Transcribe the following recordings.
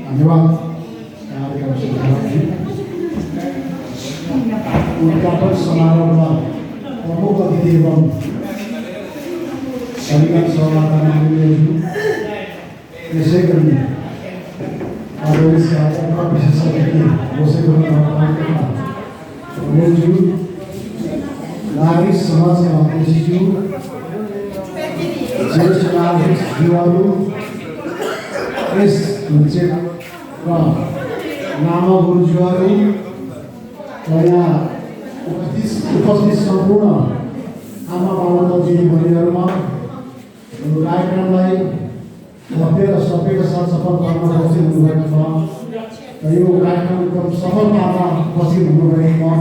धन्यवाद कार्यक्रम सञ्चालकजी। उद्घाटन समारोहमा प्रमुख अतिथि एवं संविधान सभाका माननीयहरू, यसै गरी आदरणीय कार्यक्रमका विशेष अतिथि बसेको नगरपालिकाका प्रमुखज्यू, नागरिक समाजका अध्यक्षज्यू, ज्येष्ठ नागरिकज्यूहरू, यस मञ्चका नामा गुरुज्यूहरू र यहाँ उपस्थित सम्पूर्ण आमा बाबा दिदीबहिनीहरूमा कार्यक्रमलाई भव्य र सभ्यका साथ सफल गर्न उपस्थित हुनुभएको छ र यो कार्यक्रम एकदम सफल पार्न उपस्थित हुनुभएकोमा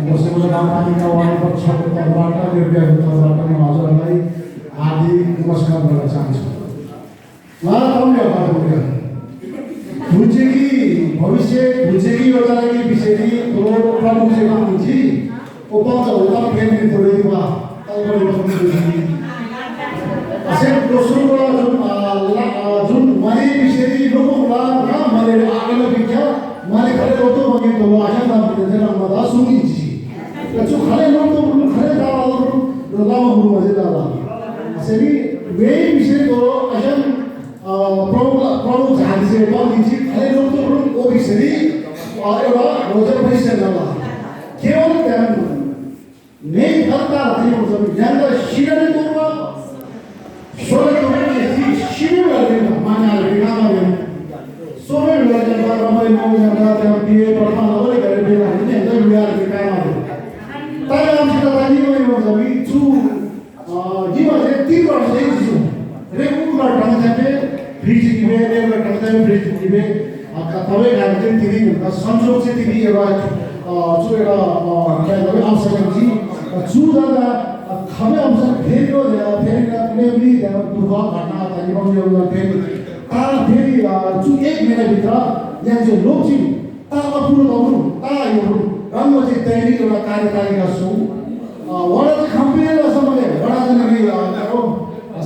बसेको गाउँपालिका वार्ड नम्बर 6 को तर्फबाट निर्णयको तर्फबाट म हजुरहरूलाई हार्दिक नमस्कार गर्न चाहन्छु। भुजेकी भविष्य भुजेकी योजनाकी विषयी प्रमुख जी उपलब्ध होता फेरि थोरै वा असेल दोस्रो जुन मैले विषयी लोकला न मैले आगला बिख्या मैले खरे रोतो बगे तो आशा ना बिदे ना मदा सुनी जी जो खरे लोतो खरे दावा लामा गुरु मजे दावा असेली वे विषय तो अजन प्रमुख झाडी से बाकी जी खरे लोतो ओ विषयी एउटा रोजर पैसा नला केवल त्यहाँ नै फरका थियो जब शिरले तोर्वा सोले तोर्ने शिविर गरेन मानाले बिगामा सोले गरेर रमाइ मौजा गर्दा बिहे प्रथम नगरे गरे बेला हैन हैन बिहार बिगामा तर आमसित ताली नै मजबी छु जीवन चाहिँ 3 वर्ष चाहिँ छु रे उबाट ढङ्गले फ्रिज दिबे रेगुलर ढङ्गले फ्रिज दिबे तपाईँ गाडी चाहिँ तिनी संयोग चाहिँ तिनी एउटा एउटा आवश्यक जी जुदा खबे अवसर फेरि फेरि दुःख घटना तालिबान फेरि फेरि जु 1 महिनाभित्र यहाँ चाहिँ लोक चाहिँ पुरो गर्नु यो राम्रो चाहिँ तयारी एउटा कार्यपालिका छौँ वडा चाहिँ खम्पिएर समयले वडा चाहिँ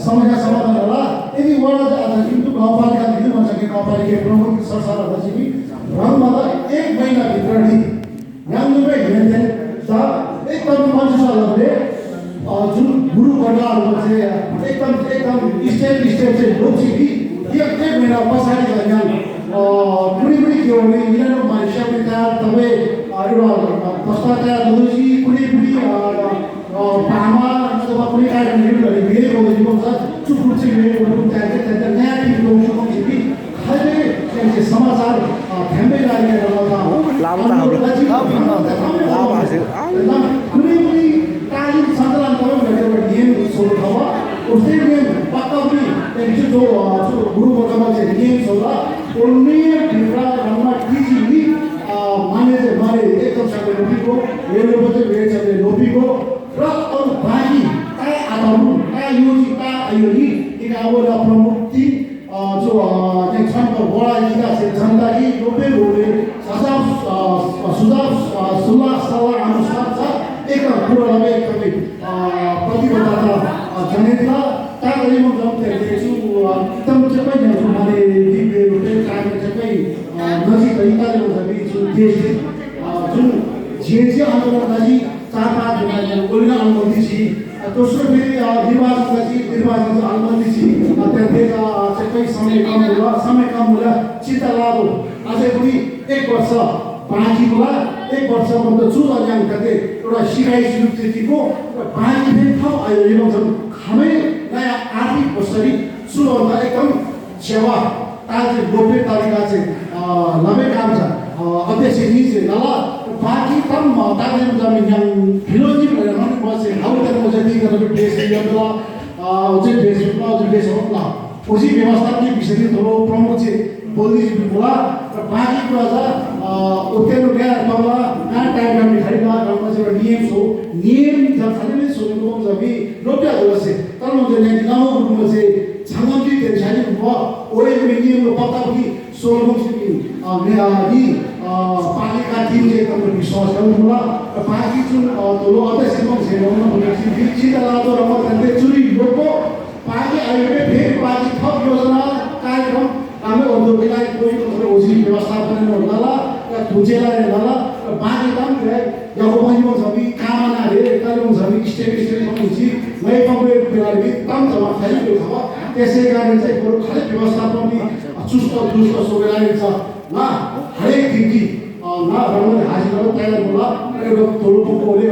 समस्या समाधान होला यदि वडा चाहिँ आज जुन गाउँपालिकादेखि भन्छ कि गाउँपालिका प्रमुख सरसल्लाहपछि रङमा 1 महिनाभित्र नि राम्रोमै हेर्दै त एकदम मन्त्रीसभाले जुन गुरु वर्गहरूमा चाहिँ एकदम स्टेप चाहिँ लोक चाहिँ 1 महिना पछाडि यहाँ कुनै पनि के हो भने यिनीहरू मानिसका तपाईँ एउटा भ्रष्टाचार दोषी कुनै पनि पामा अथवा कुनै कार्यक्रम भने धेरै बोलेको छ चुपचुप चाहिँ त्यहाँ नयाँ टिभीको कि खालि त्यहाँ समाचार ध्यानै लागेर कुनै पनि तालिम सञ्चालन गरेर नियम सोध्नु छ उसले नियम पक्का पनि जो गुरुवर्गमा चाहिँ नियम सोध्दा नियम भित्र रङमा टिजी माने एकदम सबले लोपीको रेलवे चाहिँ वेचले लोपीको र अरू बाँकी काय आधारु काय योजी का आयोली इकावला प्रमुख ती जो चाहिँ छनको बडा जिल्ला चाहिँ जनता कि लोपे लोपे सुझाव सल्लाह अनुसार छ एक कुरालाई एकदमै प्रतिबद्धता जनेता ताकि म जम्ते छु एकदम चाहिँ मैले दिव्य रूपले काम चाहिँ नजिक तरिकाले पनि छु देश जुन जे आन्दोलनपछि 4-5 दिन बोल्न अनुमति छी दोस्रो फेरि निर्वाचनपछि अनुमति छी त्यहाँदेखि चाहिँ समय कम होला चित्त लाग्यो अझै पनि 1 वर्ष बाँकी होला 1 वर्षमा त छु अझै कतै एउटा सिकाइ सुरुको बाँकी फेरि थप आयो यो खमै नयाँ आर्थिक वर्षरी सुरु भन्दा एकदम सेवा ताजे लोपे तरिका चाहिँ लबे काम छ अध्यक्ष जी चाहिँ नला बाँकी कम ताजे जमिन यहाँ फिलोजी भनेर पनि बसे हाउ त म चाहिँ दिगो ड्रेस लिएला चाहिँ फेसबुकमा ड्रेस होला उसी व्यवस्था के विषय थोरो प्रमुख चाहिँ बोल्दै होला र बाँकी कुरा छ उतेर गएर तला कहाँ टाइम गर्ने खरिदा गाउँमा चाहिँ नियम छौ नियम जसले सोध्नु जबी लोप्या होसे तर म चाहिँ गाउँमा ग्रुपमा चाहिँ छामन्ती त्यसैले भयो ओरे नियमको पत्ता पनि सोल्नु चाहिँ पालिका टिम चाहिँ एकदम विश्वास गर्नु होला र बाँकी जुन ठुलो अध्यक्षमा सेवामा भनेपछि चिता लादो र मते चुरी लोको पार्टी आयोगले फेरि बाँकी थप योजना कार्यक्रम हाम्रो उद्योगलाई कोही पछि व्यवस्थापन होला तुझेलाई होला बाँकी काम जब पनि सबै कामनाले कालेबुङ सबै स्टेट पहुँची मै पक्रे बेलाले कम जमा खाली खबर त्यसै कारण चाहिँ बरु खाली व्यवस्थापन चुस्त सोबेलाले छ न हरेक दिन न रमन हाजिर तयार होला एउटा थोरो